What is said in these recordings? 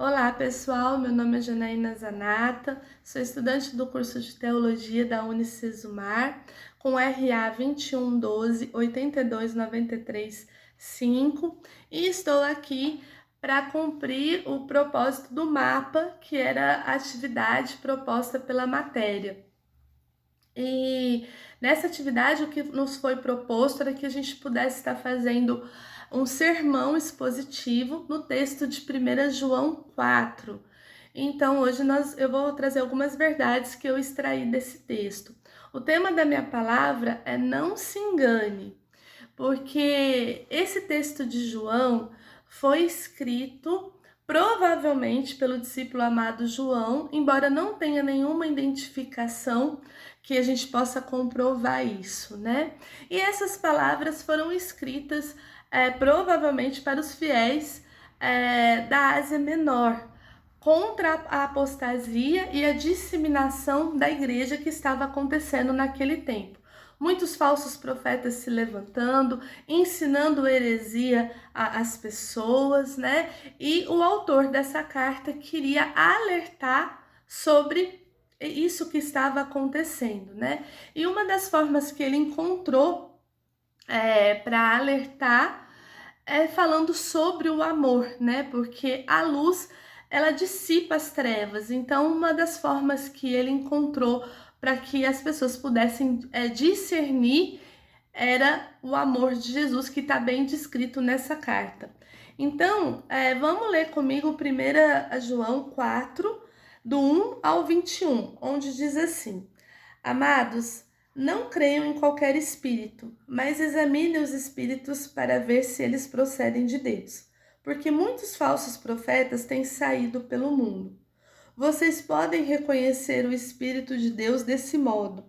Olá, pessoal. Meu nome é Janaína Zanata, sou estudante do curso de Teologia da Unicesumar, com RA 2112 8293 5, e estou aqui para cumprir o propósito do mapa, que era a atividade proposta pela matéria. E nessa atividade, o que nos foi proposto era que a gente pudesse estar fazendo um sermão expositivo no texto de 1 João 4. Então, hoje eu vou trazer algumas verdades que eu extraí desse texto. O tema da minha palavra é não se engane, porque esse texto de João foi escrito provavelmente pelo discípulo amado João, embora não tenha nenhuma identificação que a gente possa comprovar isso, né? E essas palavras foram escritas provavelmente para os fiéis da Ásia Menor, contra a apostasia e a disseminação da igreja que estava acontecendo naquele tempo. Muitos falsos profetas se levantando, ensinando heresia às pessoas, né? E o autor dessa carta queria alertar sobre isso que estava acontecendo, né? E uma das formas que ele encontrou para alertar é falando sobre o amor, né? Porque a luz ela dissipa as trevas. Então, uma das formas que ele encontrou para que as pessoas pudessem discernir era o amor de Jesus, que está bem descrito nessa carta. Então, vamos ler comigo 1 João 4, do 1 ao 21, onde diz assim: Amados, não creiam em qualquer espírito, mas examinem os espíritos para ver se eles procedem de Deus, porque muitos falsos profetas têm saído pelo mundo. Vocês podem reconhecer o Espírito de Deus desse modo.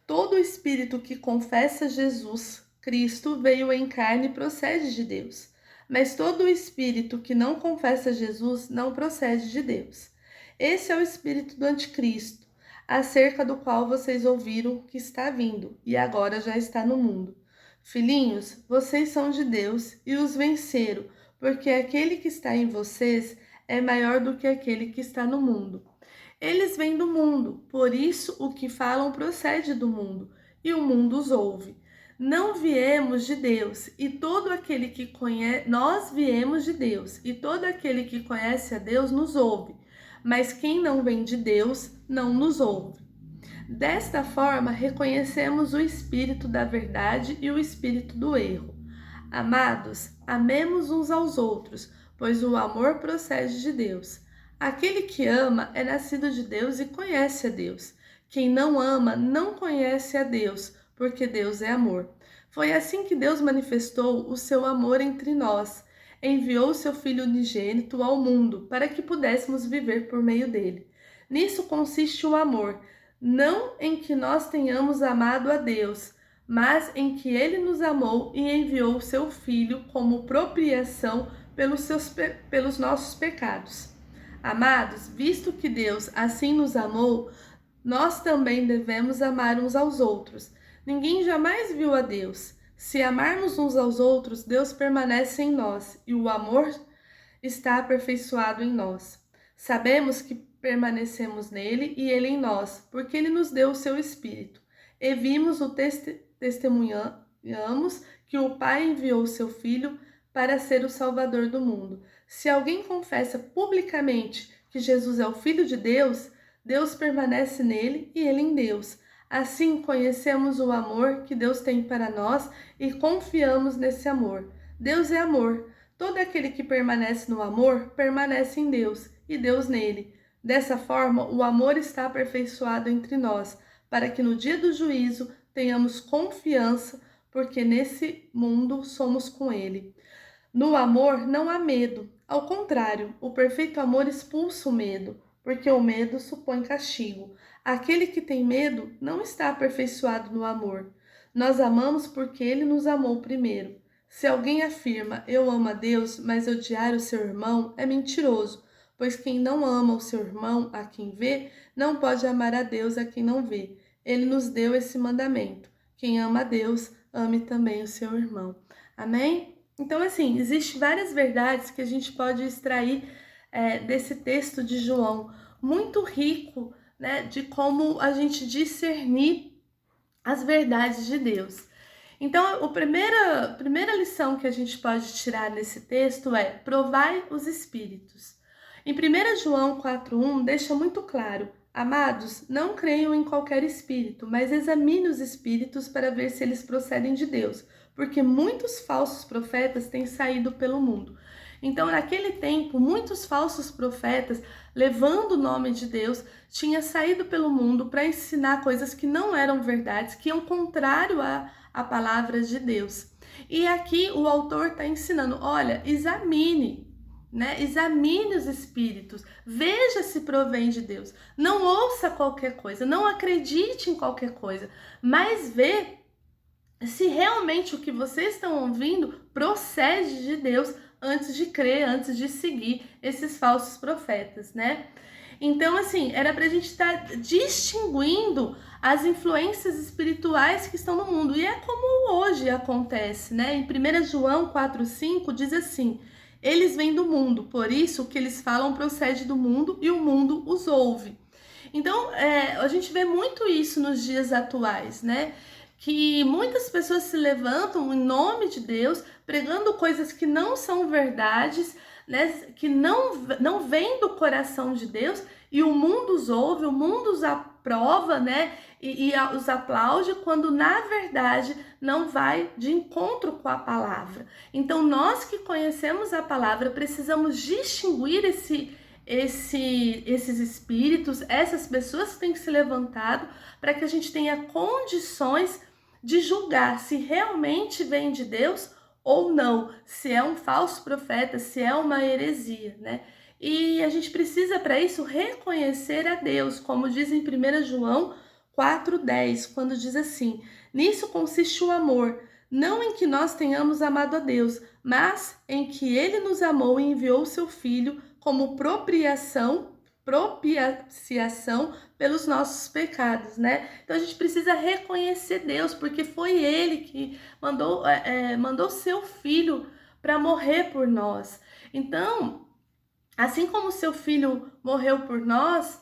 Todo espírito que confessa Jesus Cristo veio em carne e procede de Deus. Mas todo espírito que não confessa Jesus não procede de Deus. Esse é o espírito do anticristo, acerca do qual vocês ouviram que está vindo e agora já está no mundo. Filhinhos, vocês são de Deus e os venceram, porque aquele que está em vocês é maior do que aquele que está no mundo. Eles vêm do mundo, por isso o que falam procede do mundo, e o mundo os ouve. Não viemos de Deus, e todo aquele que conhece, nós viemos de Deus, e todo aquele que conhece a Deus nos ouve, mas quem não vem de Deus não nos ouve. Desta forma, reconhecemos o espírito da verdade e o espírito do erro. Amados, amemos uns aos outros, pois o amor procede de Deus. Aquele que ama é nascido de Deus e conhece a Deus. Quem não ama não conhece a Deus, porque Deus é amor. Foi assim que Deus manifestou o seu amor entre nós. Enviou o seu Filho unigênito ao mundo para que pudéssemos viver por meio dele. Nisso consiste o amor, não em que nós tenhamos amado a Deus, mas em que ele nos amou e enviou o seu Filho como propiação pelos nossos pecados. Amados, visto que Deus assim nos amou, nós também devemos amar uns aos outros. Ninguém jamais viu a Deus. Se amarmos uns aos outros, Deus permanece em nós e o amor está aperfeiçoado em nós. Sabemos que permanecemos nele e ele em nós, porque ele nos deu o seu Espírito. E vimos testemunhamos que o Pai enviou o seu Filho para ser o Salvador do mundo. Se alguém confessa publicamente que Jesus é o Filho de Deus, Deus permanece nele e ele em Deus. Assim conhecemos o amor que Deus tem para nós e confiamos nesse amor. Deus é amor. Todo aquele que permanece no amor permanece em Deus e Deus nele. Dessa forma, o amor está aperfeiçoado entre nós, para que no dia do juízo tenhamos confiança, porque nesse mundo somos com ele. No amor não há medo. Ao contrário, o perfeito amor expulsa o medo, porque o medo supõe castigo. Aquele que tem medo não está aperfeiçoado no amor. Nós amamos porque ele nos amou primeiro. Se alguém afirma, eu amo a Deus, mas odiar o seu irmão, é mentiroso, pois quem não ama o seu irmão, a quem vê, não pode amar a Deus a quem não vê. Ele nos deu esse mandamento. Quem ama a Deus, ame também o seu irmão. Amém? Então, assim, existem várias verdades que a gente pode extrair desse texto de João, muito rico, né, de como a gente discernir as verdades de Deus. Então, a primeira lição que a gente pode tirar nesse texto é: provai os espíritos. Em 1 João 4,1 deixa muito claro: amados, não creiam em qualquer espírito, mas examine os espíritos para ver se eles procedem de Deus, porque muitos falsos profetas têm saído pelo mundo. Então, naquele tempo, muitos falsos profetas, levando o nome de Deus, tinham saído pelo mundo para ensinar coisas que não eram verdades, que iam contrário à palavra de Deus. E aqui o autor está ensinando: olha, examine, né? Examine os espíritos, veja se provém de Deus. Não ouça qualquer coisa, não acredite em qualquer coisa, mas vê se realmente o que vocês estão ouvindo procede de Deus, antes de crer, antes de seguir esses falsos profetas, né? Então, assim, era pra gente estar distinguindo as influências espirituais que estão no mundo. E é como hoje acontece, né? Em 1 João 4,5 diz assim: eles vêm do mundo, por isso o que eles falam procede do mundo e o mundo os ouve. Então, a gente vê muito isso nos dias atuais, né? Que muitas pessoas se levantam em nome de Deus, pregando coisas que não são verdades, né? Que não vêm do coração de Deus, e o mundo os ouve, o mundo os aprova, né? E os aplaude, quando na verdade não vai de encontro com a palavra. Então, nós que conhecemos a palavra precisamos distinguir esses espíritos, essas pessoas que têm que se levantado, para que a gente tenha condições de julgar se realmente vem de Deus ou não, se é um falso profeta, se é uma heresia, né? E a gente precisa, para isso, reconhecer a Deus, como diz em 1 João 4,10, quando diz assim: nisso consiste o amor, não em que nós tenhamos amado a Deus, mas em que Ele nos amou e enviou o seu Filho como propiciação pelos nossos pecados, né? Então a gente precisa reconhecer Deus, porque foi Ele que mandou seu Filho para morrer por nós. Então, assim como seu Filho morreu por nós,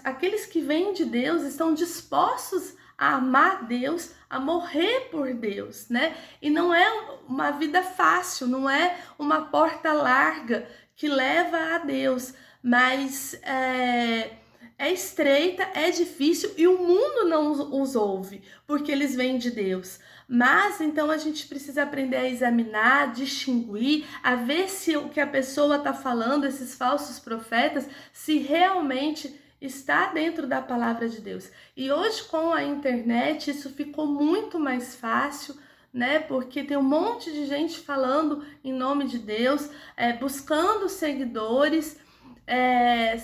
aqueles que vêm de Deus estão dispostos a amar Deus, a morrer por Deus, né? E não é uma vida fácil, não é uma porta larga que leva a Deus, mas é estreita, é difícil e o mundo não os ouve, porque eles vêm de Deus. Mas então a gente precisa aprender a examinar, distinguir, a ver se o que a pessoa está falando, esses falsos profetas, se realmente está dentro da palavra de Deus. E hoje, com a internet, isso ficou muito mais fácil, né? Porque tem um monte de gente falando em nome de Deus, buscando seguidores,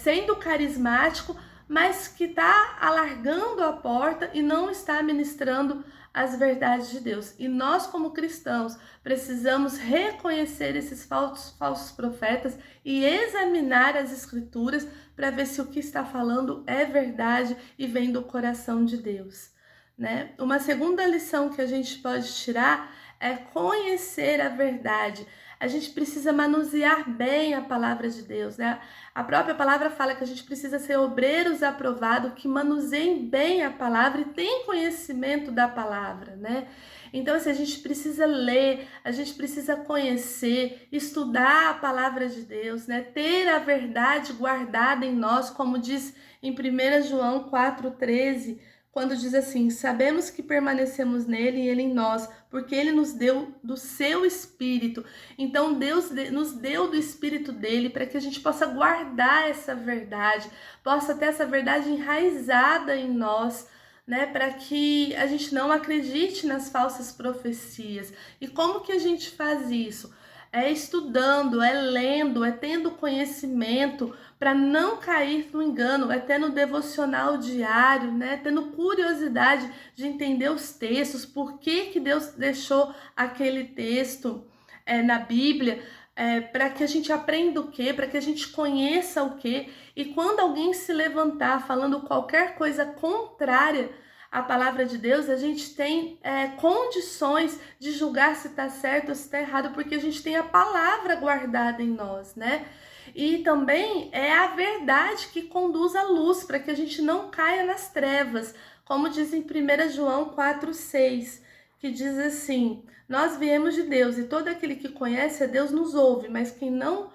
sendo carismático, mas que está alargando a porta e não está ministrando as verdades de Deus. E nós, como cristãos, precisamos reconhecer esses falsos profetas e examinar as escrituras para ver se o que está falando é verdade e vem do coração de Deus, né? Uma segunda lição que a gente pode tirar é conhecer a verdade. A gente precisa manusear bem a palavra de Deus, né? A própria palavra fala que a gente precisa ser obreiros aprovados, que manuseiem bem a palavra e tenham conhecimento da palavra, né? Então, assim, a gente precisa ler, a gente precisa conhecer, estudar a palavra de Deus, né? Ter a verdade guardada em nós, como diz em 1 João 4,13, quando diz assim: sabemos que permanecemos nele e ele em nós, porque ele nos deu do seu Espírito. Então Deus nos deu do Espírito dele para que a gente possa guardar essa verdade, possa ter essa verdade enraizada em nós, né? Para que a gente não acredite nas falsas profecias. E como que a gente faz isso? É estudando, é lendo, é tendo conhecimento para não cair no engano, é tendo devocional diário, né? Tendo curiosidade de entender os textos, por que Deus deixou aquele texto na Bíblia, para que a gente aprenda o quê? Para que a gente conheça o quê? E quando alguém se levantar falando qualquer coisa contrária a palavra de Deus, a gente tem condições de julgar se está certo ou se está errado, porque a gente tem a palavra guardada em nós, né? E também é a verdade que conduz à luz, para que a gente não caia nas trevas, como diz em 1 João 4,6, que diz assim: nós viemos de Deus, e todo aquele que conhece a Deus nos ouve, mas quem não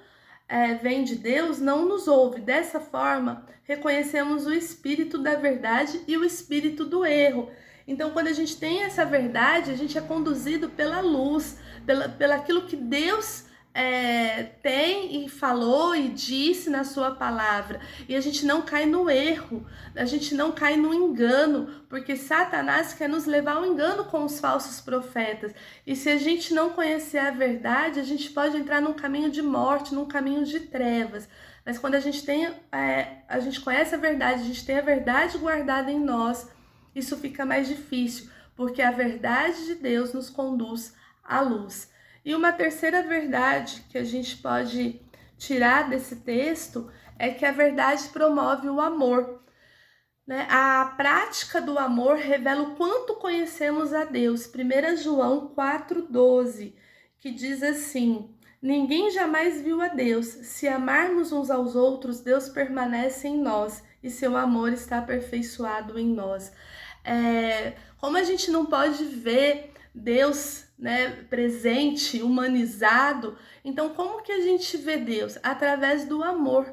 vem de Deus não nos ouve. Dessa forma, reconhecemos o espírito da verdade e o espírito do erro. Então, quando a gente tem essa verdade, a gente é conduzido pela luz, pela aquilo que Deus tem e falou e disse na sua palavra. E a gente não cai no erro, a gente não cai no engano, porque Satanás quer nos levar ao engano com os falsos profetas. E se a gente não conhecer a verdade, a gente pode entrar num caminho de morte, num caminho de trevas. Mas quando a gente a gente conhece a verdade, a gente tem a verdade guardada em nós, isso fica mais difícil, porque a verdade de Deus nos conduz à luz. E uma terceira verdade que a gente pode tirar desse texto é que a verdade promove o amor, né? A prática do amor revela o quanto conhecemos a Deus. 1 João 4,12, que diz assim: ninguém jamais viu a Deus. Se amarmos uns aos outros, Deus permanece em nós e seu amor está aperfeiçoado em nós. Como a gente não pode ver Deus, né, presente, humanizado, então como que a gente vê Deus? Através do amor.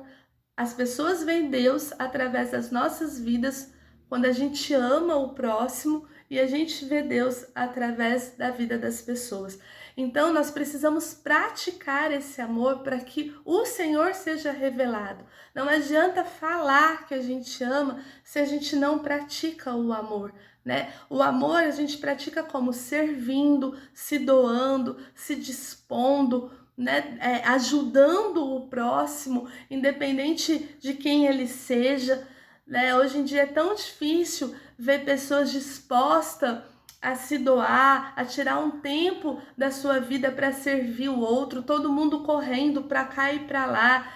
As pessoas veem Deus através das nossas vidas, quando a gente ama o próximo, e a gente vê Deus através da vida das pessoas. Então nós precisamos praticar esse amor para que o Senhor seja revelado. Não adianta falar que a gente ama se a gente não pratica o amor, né? O amor a gente pratica como? Servindo, se doando, se dispondo, né? Ajudando o próximo, independente de quem ele seja, né? Hoje em dia é tão difícil ver pessoas dispostas a se doar, a tirar um tempo da sua vida para servir o outro, todo mundo correndo para cá e para lá,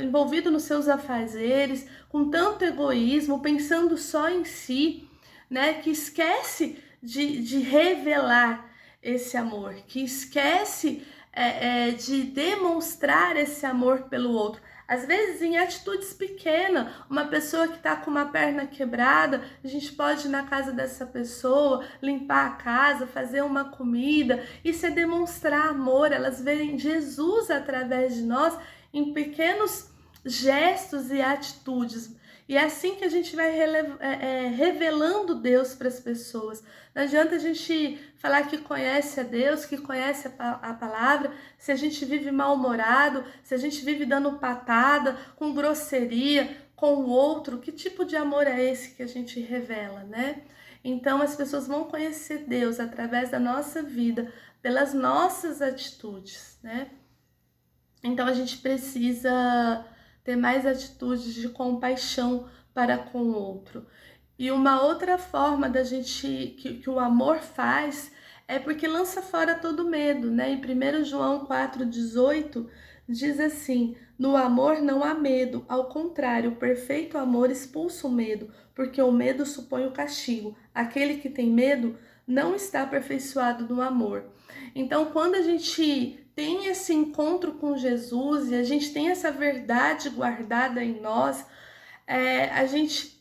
envolvido nos seus afazeres, com tanto egoísmo, pensando só em si, né? Que esquece de revelar esse amor, que esquece de demonstrar esse amor pelo outro. Às vezes em atitudes pequenas, uma pessoa que está com uma perna quebrada, a gente pode ir na casa dessa pessoa, limpar a casa, fazer uma comida. Isso é demonstrar amor, elas verem Jesus através de nós em pequenos gestos e atitudes. E é assim que a gente vai revelando Deus para as pessoas. Não adianta a gente falar que conhece a Deus, que conhece a palavra, se a gente vive mal-humorado, se a gente vive dando patada, com grosseria, com o outro. Que tipo de amor é esse que a gente revela, né? Então as pessoas vão conhecer Deus através da nossa vida, pelas nossas atitudes, né? Então a gente precisa ter mais atitudes de compaixão para com o outro. E uma outra forma da gente que o amor faz é porque lança fora todo medo, né? Em 1 João 4,18 diz assim: no amor não há medo, ao contrário, o perfeito amor expulsa o medo, porque o medo supõe o castigo. Aquele que tem medo não está aperfeiçoado no amor. Então, quando a gente tem esse encontro com Jesus e a gente tem essa verdade guardada em nós, a gente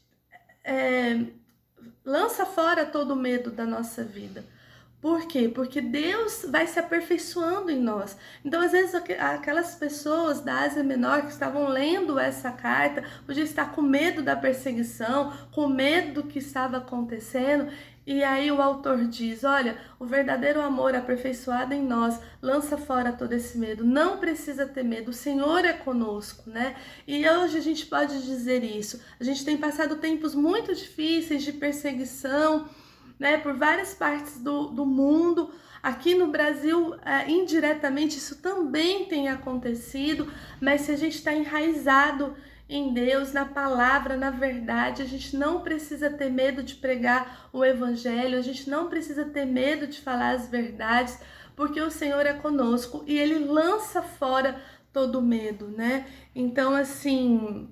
lança fora todo o medo da nossa vida. Por quê? Porque Deus vai se aperfeiçoando em nós. Então, às vezes, aquelas pessoas da Ásia Menor que estavam lendo essa carta podiam estar com medo da perseguição, com medo do que estava acontecendo. E aí o autor diz: olha, o verdadeiro amor aperfeiçoado em nós lança fora todo esse medo. Não precisa ter medo, o Senhor é conosco, né? E hoje a gente pode dizer isso. A gente tem passado tempos muito difíceis de perseguição, né, por várias partes do mundo. Aqui no Brasil, indiretamente, isso também tem acontecido, mas se a gente está enraizado em Deus, na palavra, na verdade, a gente não precisa ter medo de pregar o evangelho, a gente não precisa ter medo de falar as verdades, porque o Senhor é conosco e Ele lança fora todo medo, né? Então, assim,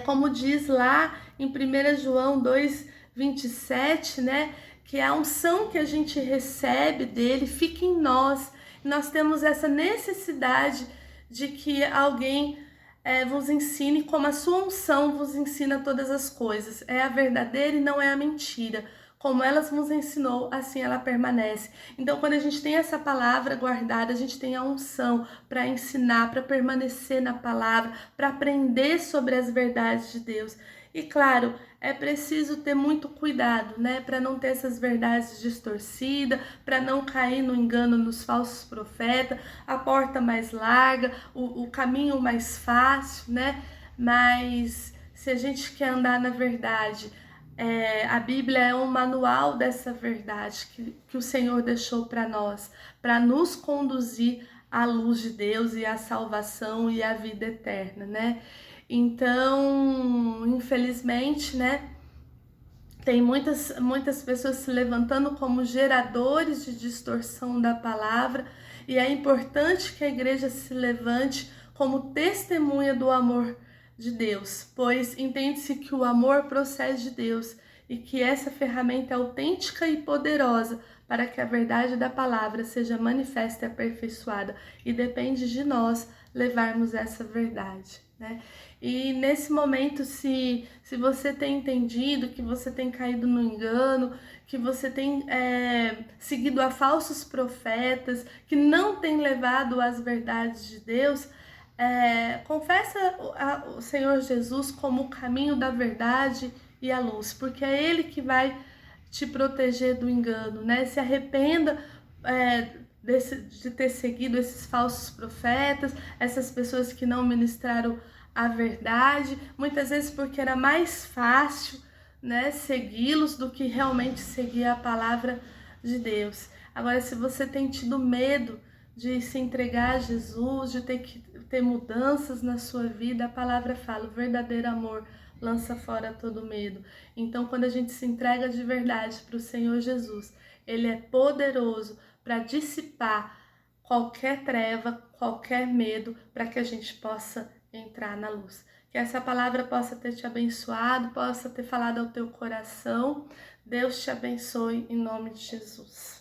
como diz lá em 1 João 2,27, né? Que a unção que a gente recebe dele fica em nós. Nós temos essa necessidade de que alguém vos ensine como a sua unção vos ensina todas as coisas. É a verdadeira e não é a mentira. Como ela nos ensinou, assim ela permanece. Então, quando a gente tem essa palavra guardada, a gente tem a unção para ensinar, para permanecer na palavra, para aprender sobre as verdades de Deus. E claro, é preciso ter muito cuidado, né, para não ter essas verdades distorcidas, para não cair no engano dos falsos profetas, a porta mais larga, o caminho mais fácil, né? Mas se a gente quer andar na verdade, a Bíblia é um manual dessa verdade que o Senhor deixou para nós, para nos conduzir à luz de Deus e à salvação e à vida eterna, né? Então, infelizmente, né, tem muitas pessoas se levantando como geradores de distorção da palavra, e é importante que a igreja se levante como testemunha do amor de Deus, pois entende-se que o amor procede de Deus e que essa ferramenta é autêntica e poderosa para que a verdade da palavra seja manifesta e aperfeiçoada, e depende de nós levarmos essa verdade, né? E nesse momento, se você tem entendido que você tem caído no engano, que você tem seguido a falsos profetas, que não tem levado às verdades de Deus, confessa o Senhor Jesus como o caminho da verdade e a luz, porque é Ele que vai te proteger do engano, né? Se arrependa de ter seguido esses falsos profetas, essas pessoas que não ministraram a verdade, muitas vezes porque era mais fácil, né, segui-los do que realmente seguir a palavra de Deus. Agora, se você tem tido medo de se entregar a Jesus, de ter mudanças na sua vida, a palavra fala: o verdadeiro amor lança fora todo medo. Então, quando a gente se entrega de verdade para o Senhor Jesus, Ele é poderoso para dissipar qualquer treva, qualquer medo, para que a gente possa entrar na luz. Que essa palavra possa ter te abençoado, possa ter falado ao teu coração. Deus te abençoe em nome de Jesus.